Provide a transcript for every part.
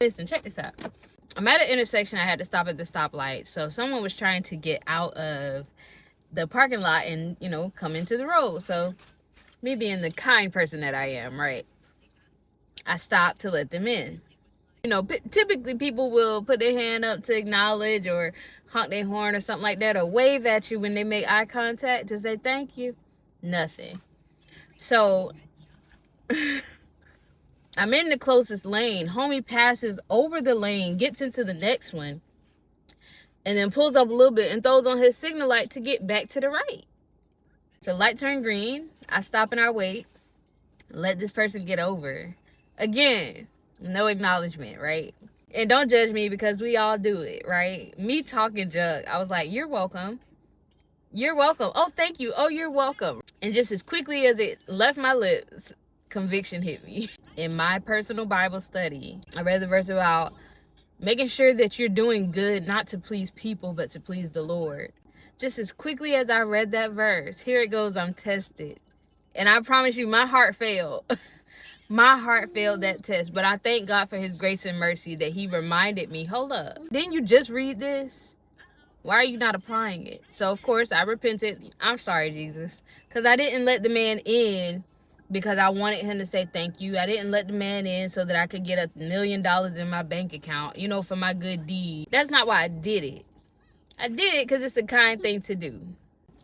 Listen, check this out. I'm at an intersection. I had to stop at the stoplight. So someone was trying to get out of the parking lot and, come into the road. So me being the kind person that I am, right? I stopped to let them in. Typically people will put their hand up to acknowledge or honk their horn or something like that, or wave at you when they make eye contact to say thank you. Nothing. So I'm in the closest lane. Homie passes over the lane, gets into the next one, and then pulls up a little bit and throws on his signal light to get back to the right. So light turned green. I stop and I wait. Let this person get over. Again, no acknowledgement, right? And don't judge me because we all do it, right? Me talking junk. I was like, you're welcome. You're welcome. Oh, thank you. Oh, you're welcome. And just as quickly as it left my lips, conviction hit me. In my personal Bible study, I read the verse about making sure that you're doing good, not to please people, but to please the Lord. Just as quickly as I read that verse, here it goes, I'm tested. And I promise you, my heart failed. My heart failed that test, but I thank God for his grace and mercy that he reminded me, hold up, didn't you just read this? Why are you not applying it? So, of course, I repented. I'm sorry, Jesus, because I didn't let the man in because I wanted him to say thank you. I didn't let the man in so that I could get $1 million in my bank account, for my good deed. That's not why I did it. I did it because it's a kind thing to do.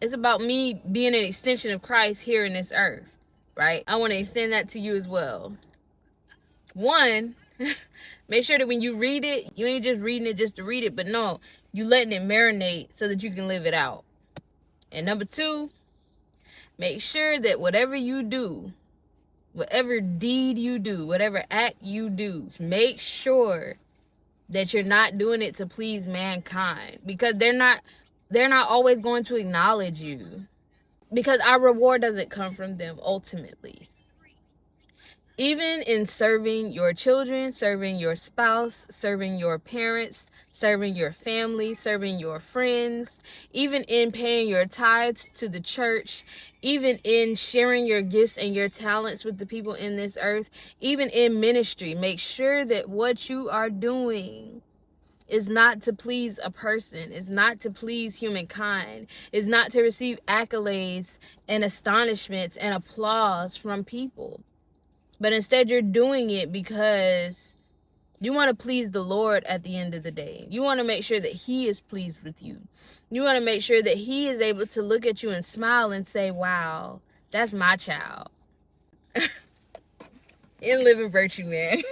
It's about me being an extension of Christ here in this earth. Right? I want to extend that to you as well. One, make sure that when you read it, you ain't just reading it just to read it, but no, you letting it marinate so that you can live it out. And number two, make sure that whatever you do, whatever deed you do, whatever act you do, make sure that you're not doing it to please mankind, because they're not always going to acknowledge you. Because our reward doesn't come from them ultimately. Even in serving your children, serving your spouse, serving your parents, serving your family, serving your friends, even in paying your tithes to the church, even in sharing your gifts and your talents with the people in this earth, even in ministry, make sure that what you are doing is not to please a person, is not to please humankind, is not to receive accolades and astonishments and applause from people. But instead you're doing it because you want to please the Lord at the end of the day. You want to make sure that he is pleased with you. You want to make sure that he is able to look at you and smile and say, wow, that's my child. In living virtue, man.